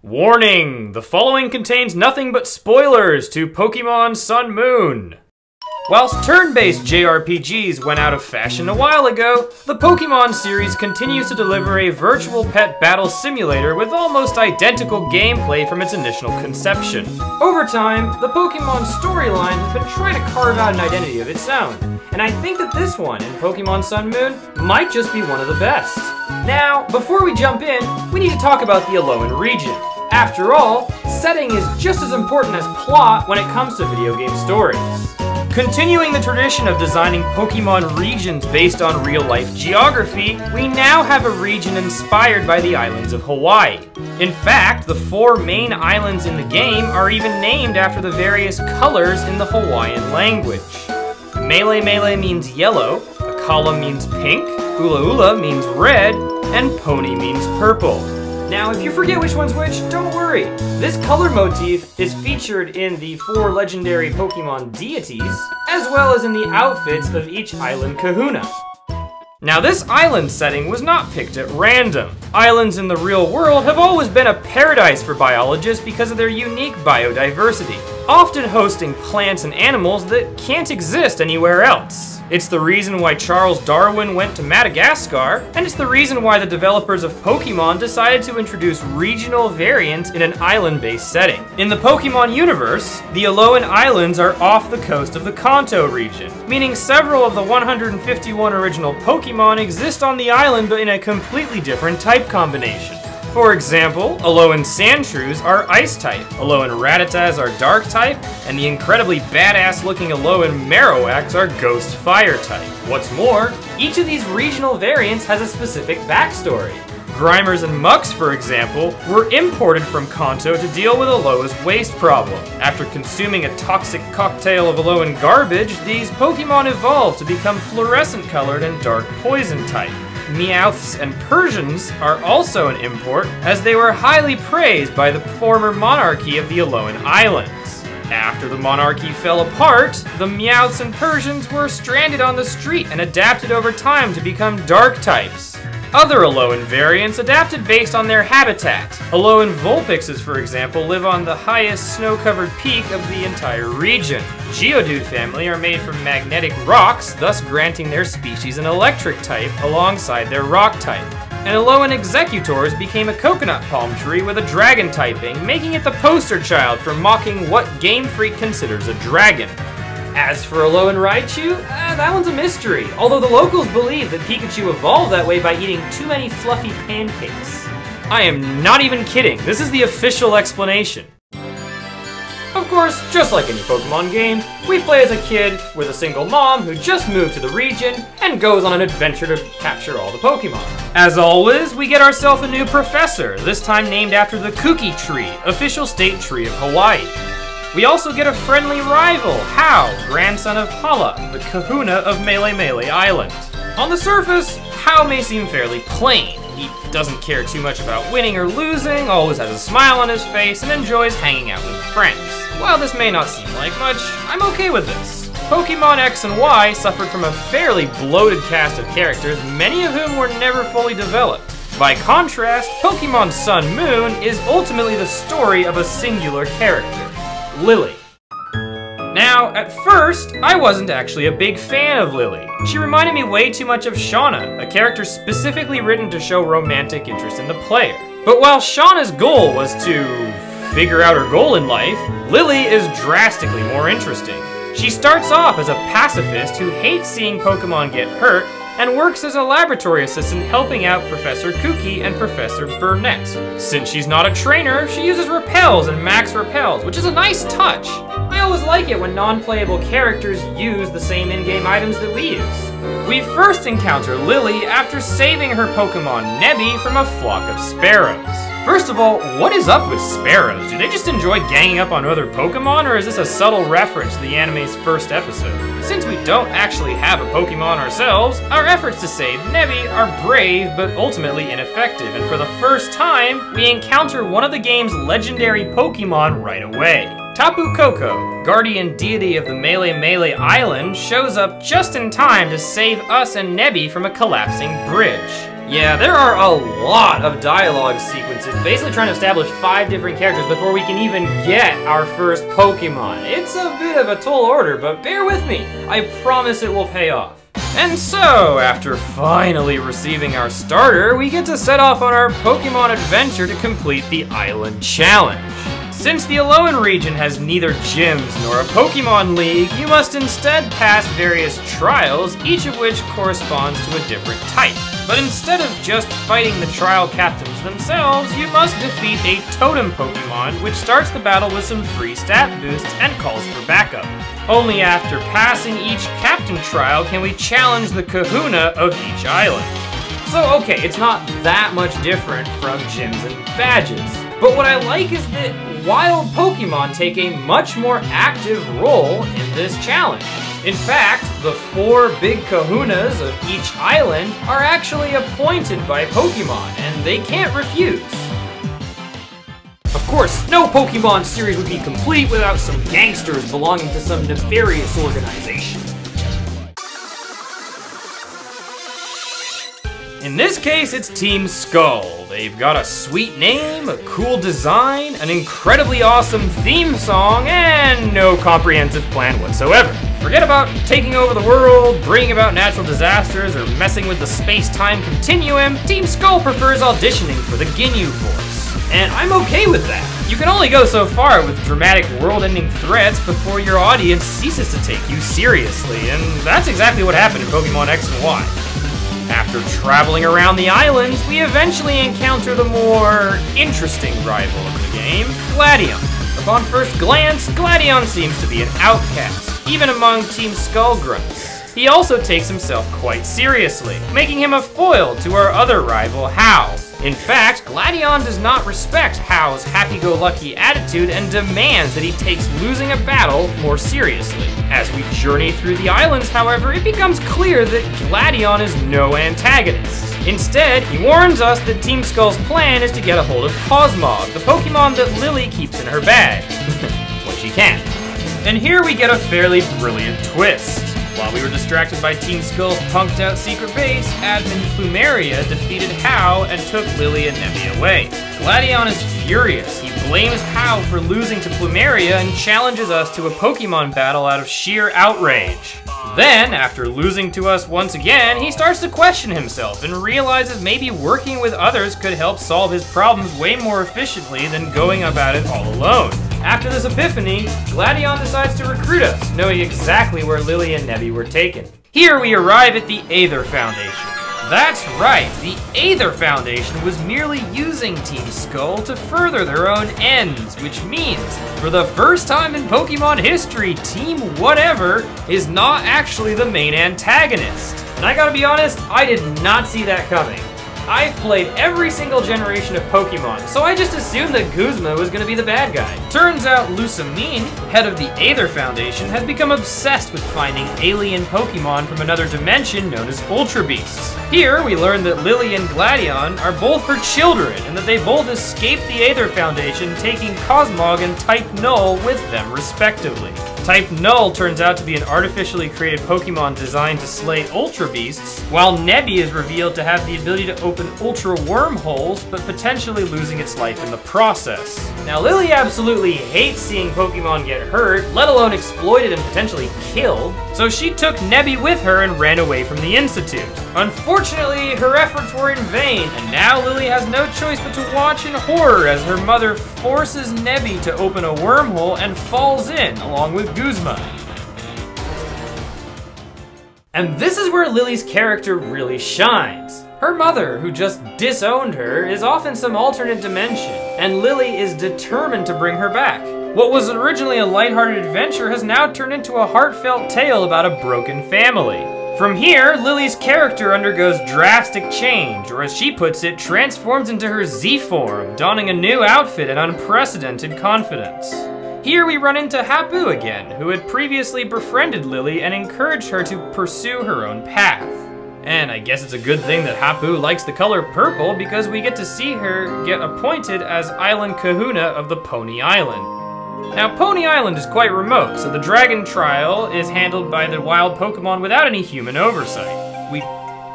Warning! The following contains nothing but spoilers to Pokémon Sun Moon. Whilst turn-based JRPGs went out of fashion a while ago, the Pokémon series continues to deliver a virtual pet battle simulator with almost identical gameplay from its initial conception. Over time, the Pokémon storyline has been trying to carve out an identity of its own, and I think that this one in Pokémon Sun Moon might just be one of the best. Now, before we jump in, we need to talk about the Alolan region. After all, setting is just as important as plot when it comes to video game stories. Continuing the tradition of designing Pokémon regions based on real-life geography, we now have a region inspired by the islands of Hawaii. In fact, the 4 main islands in the game are even named after the various colors in the Hawaiian language. Mele Mele means yellow, Akala means pink, Ula Ula means red, and Pony means purple. Now, if you forget which one's which, don't worry. This color motif is featured in the 4 legendary Pokémon deities, as well as in the outfits of each island kahuna. Now, this island setting was not picked at random. Islands in the real world have always been a paradise for biologists because of their unique biodiversity, often hosting plants and animals that can't exist anywhere else. It's the reason why Charles Darwin went to Madagascar, and it's the reason why the developers of Pokémon decided to introduce regional variants in an island-based setting. In the Pokémon universe, the Alolan Islands are off the coast of the Kanto region, meaning several of the 151 original Pokémon exist on the island but in a completely different type combination. For example, Alolan Sandshrews are Ice-type, Alolan Rattatas are Dark-type, and the incredibly badass-looking Alolan Marowaks are Ghost Fire-type. What's more, each of these regional variants has a specific backstory. Grimers and Mucks, for example, were imported from Kanto to deal with Alola's waste problem. After consuming a toxic cocktail of Alolan garbage, these Pokémon evolved to become fluorescent-colored and dark poison-type. Meowths and Persians are also an import, as they were highly praised by the former monarchy of the Alolan Islands. After the monarchy fell apart, the Meowths and Persians were stranded on the street and adapted over time to become dark types. Other Alolan variants adapted based on their habitat. Alolan Vulpixes, for example, live on the highest snow-covered peak of the entire region. Geodude family are made from magnetic rocks, thus granting their species an electric type alongside their rock type. And Alolan Executors became a coconut palm tree with a dragon typing, making it the poster child for mocking what Game Freak considers a dragon. As for Alolan Raichu, that one's a mystery, although the locals believe that Pikachu evolved that way by eating too many fluffy pancakes. I am not even kidding, this is the official explanation. Of course, just like any Pokemon game, we play as a kid with a single mom who just moved to the region and goes on an adventure to capture all the Pokemon. As always, we get ourselves a new professor, this time named after the Kuki Tree, official state tree of Hawaii. We also get a friendly rival, Hau, grandson of Hala, the kahuna of Mele Mele Island. On the surface, Hau may seem fairly plain. He doesn't care too much about winning or losing, always has a smile on his face, and enjoys hanging out with friends. While this may not seem like much, I'm okay with this. Pokemon X and Y suffered from a fairly bloated cast of characters, many of whom were never fully developed. By contrast, Pokemon Sun Moon is ultimately the story of a singular character, Lillie. Now, at first, I wasn't actually a big fan of Lillie. She reminded me way too much of Shauna, a character specifically written to show romantic interest in the player. But while Shauna's goal was to figure out her goal in life, Lillie is drastically more interesting. She starts off as a pacifist who hates seeing Pokemon get hurt, and works as a laboratory assistant helping out Professor Kuki and Professor Burnett. Since she's not a trainer, she uses repels and max repels, which is a nice touch. I always like it when non-playable characters use the same in-game items that we use. We first encounter Lillie after saving her Pokemon Nebby from a flock of sparrows. First of all, what is up with sparrows? Do they just enjoy ganging up on other Pokemon, or is this a subtle reference to the anime's first episode? Since we don't actually have a Pokemon ourselves, our efforts to save Nebby are brave but ultimately ineffective, and for the first time, we encounter one of the game's legendary Pokemon right away. Tapu Koko, guardian deity of the Mele Mele Island, shows up just in time to save us and Nebby from a collapsing bridge. Yeah, there are a lot of dialogue sequences, basically trying to establish 5 different characters before we can even get our first Pokemon. It's a bit of a tall order, but bear with me. I promise it will pay off. And so, after finally receiving our starter, we get to set off on our Pokemon adventure to complete the Island Challenge. Since the Alolan region has neither gyms nor a Pokemon League, you must instead pass various trials, each of which corresponds to a different type. But instead of just fighting the trial captains themselves, you must defeat a totem Pokemon, which starts the battle with some free stat boosts and calls for backup. Only after passing each captain trial can we challenge the kahuna of each island. So okay, it's not that much different from gyms and badges. But what I like is that wild Pokemon take a much more active role in this challenge. In fact, the 4 big kahunas of each island are actually appointed by Pokemon, and they can't refuse. Of course, no Pokemon series would be complete without some gangsters belonging to some nefarious organization. In this case, it's Team Skull. They've got a sweet name, a cool design, an incredibly awesome theme song, and no comprehensive plan whatsoever. Forget about taking over the world, bringing about natural disasters, or messing with the space-time continuum. Team Skull prefers auditioning for the Ginyu Force. And I'm okay with that. You can only go so far with dramatic world-ending threats before your audience ceases to take you seriously, and that's exactly what happened in Pokemon X and Y. After traveling around the islands, we eventually encounter the more interesting rival of the game, Gladion. Upon first glance, Gladion seems to be an outcast, even among Team Skull grunts. He also takes himself quite seriously, making him a foil to our other rival, Hau. In fact, Gladion does not respect Hau's happy-go-lucky attitude and demands that he takes losing a battle more seriously. As we journey through the islands, however, it becomes clear that Gladion is no antagonist. Instead, he warns us that Team Skull's plan is to get a hold of Cosmog, the Pokemon that Lillie keeps in her bag. When she can. And here we get a fairly brilliant twist. While we were distracted by Team Skull's punked-out secret base, Admin Plumeria defeated Hau and took Lillie and Nebby away. Gladion is furious. He blames Hau for losing to Plumeria and challenges us to a Pokemon battle out of sheer outrage. Then, after losing to us once again, he starts to question himself and realizes maybe working with others could help solve his problems way more efficiently than going about it all alone. After this epiphany, Gladion decides to recruit us, knowing exactly where Lillie and Nebby were taken. Here we arrive at the Aether Foundation. That's right, the Aether Foundation was merely using Team Skull to further their own ends, which means, for the first time in Pokemon history, Team Whatever is not actually the main antagonist. And I gotta be honest, I did not see that coming. I've played every single generation of Pokemon, so I just assumed that Guzma was gonna be the bad guy. Turns out Lusamine, head of the Aether Foundation, has become obsessed with finding alien Pokemon from another dimension known as Ultra Beasts. Here, we learn that Lillie and Gladion are both her children, and that they both escaped the Aether Foundation, taking Cosmog and Type Null with them respectively. Type Null turns out to be an artificially created Pokemon designed to slay Ultra Beasts, while Nebby is revealed to have the ability to open Ultra Wormholes, but potentially losing its life in the process. Now, Lillie absolutely hates seeing Pokemon get hurt, let alone exploited and potentially killed, so she took Nebby with her and ran away from the Institute. Unfortunately, her efforts were in vain, and now Lillie has no choice but to watch in horror as her mother forces Nebby to open a wormhole and falls in, along with Guzma. And this is where Lillie's character really shines. Her mother, who just disowned her, is off in some alternate dimension, and Lillie is determined to bring her back. What was originally a lighthearted adventure has now turned into a heartfelt tale about a broken family. From here, Lillie's character undergoes drastic change, or as she puts it, transforms into her Z form, donning a new outfit and unprecedented confidence. Here we run into Hapu again, who had previously befriended Lillie and encouraged her to pursue her own path. And I guess it's a good thing that Hapu likes the color purple because we get to see her get appointed as Island Kahuna of the Pony Island. Now, Pony Island is quite remote, so the Dragon Trial is handled by the wild Pokemon without any human oversight. We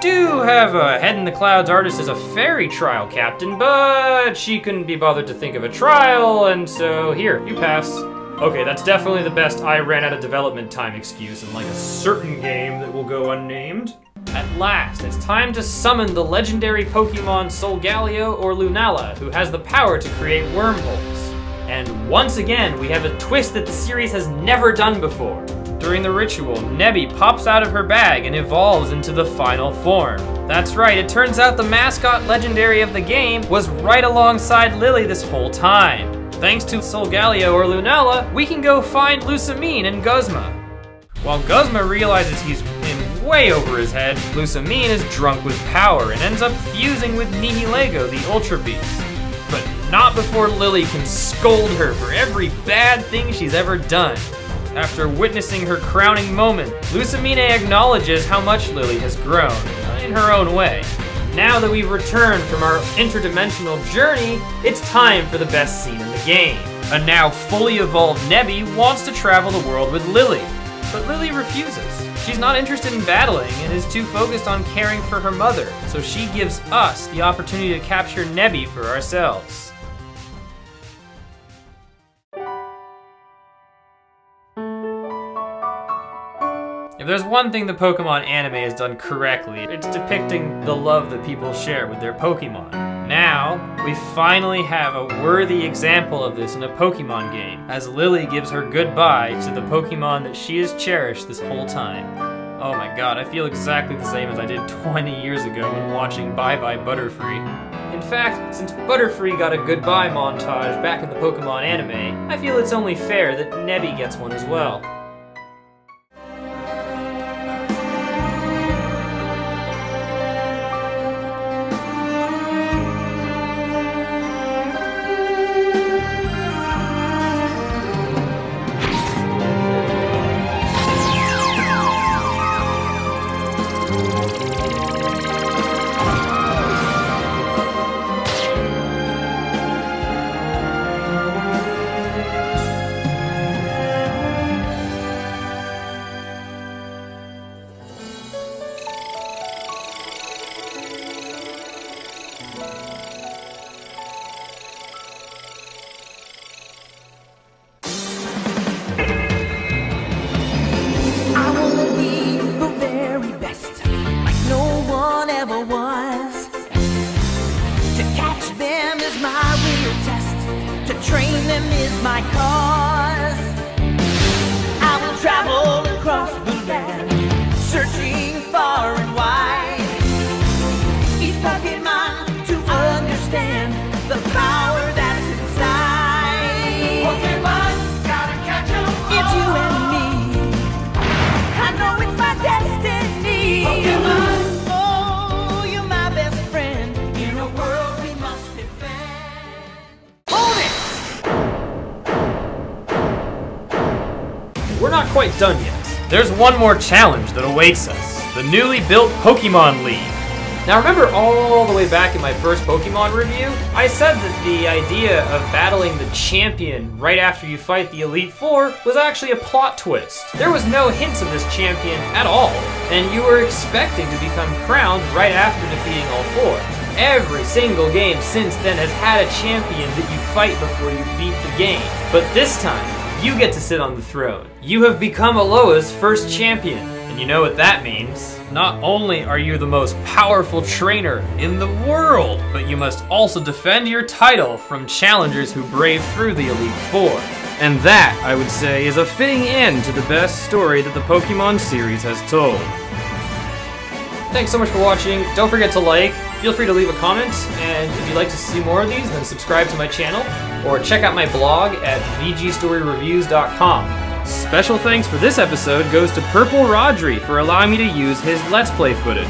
do have a Head in the Clouds artist as a fairy trial captain, but she couldn't be bothered to think of a trial, and so here, you pass. Okay, that's definitely the best I ran out of development time excuse in like a certain game that will go unnamed. At last, it's time to summon the legendary Pokemon Solgaleo or Lunala, who has the power to create wormholes. And once again, we have a twist that the series has never done before. During the ritual, Nebby pops out of her bag and evolves into the final form. That's right, it turns out the mascot legendary of the game was right alongside Lillie this whole time. Thanks to Solgaleo or Lunala, we can go find Lusamine and Guzma. While Guzma realizes he's in way over his head, Lusamine is drunk with power and ends up fusing with Nihilego, the Ultra Beast. But not before Lillie can scold her for every bad thing she's ever done. After witnessing her crowning moment, Lusamine acknowledges how much Lillie has grown, in her own way. Now that we've returned from our interdimensional journey, it's time for the best scene in the game. A now fully evolved Nebby wants to travel the world with Lillie, but Lillie refuses. She's not interested in battling and is too focused on caring for her mother, so she gives us the opportunity to capture Nebby for ourselves. If there's one thing the Pokemon anime has done correctly, it's depicting the love that people share with their Pokemon. Now, we finally have a worthy example of this in a Pokemon game, as Lillie gives her goodbye to the Pokemon that she has cherished this whole time. Oh my god, I feel exactly the same as I did 20 years ago when watching Bye Bye Butterfree. In fact, since Butterfree got a goodbye montage back in the Pokemon anime, I feel it's only fair that Nebby gets one as well. Train them is my cause. I will travel across the land, searching far and wide. Each Pokemon to understand the power that's inside. Pokemon, gotta catch 'em all. It's you and me. I know it's my destiny. Pokemon, oh, you're my best friend in a world we must defend. Hold it! We're not quite done yet. There's one more challenge that awaits us, the newly built Pokemon League. Now remember all the way back in my first Pokemon review, I said that the idea of battling the champion right after you fight the Elite Four was actually a plot twist. There was no hints of this champion at all, and you were expecting to become crowned right after defeating all four. Every single game since then has had a champion that you fight before you beat the game, but this time, you get to sit on the throne. You have become Alola's first champion, and you know what that means. Not only are you the most powerful trainer in the world, but you must also defend your title from challengers who brave through the Elite Four. And that, I would say, is a fitting end to the best story that the Pokemon series has told. Thanks so much for watching. Don't forget to like, feel free to leave a comment, and if you'd like to see more of these, then subscribe to my channel, or check out my blog at vgstoryreviews.com. Special thanks for this episode goes to Purple Rodri for allowing me to use his Let's Play footage.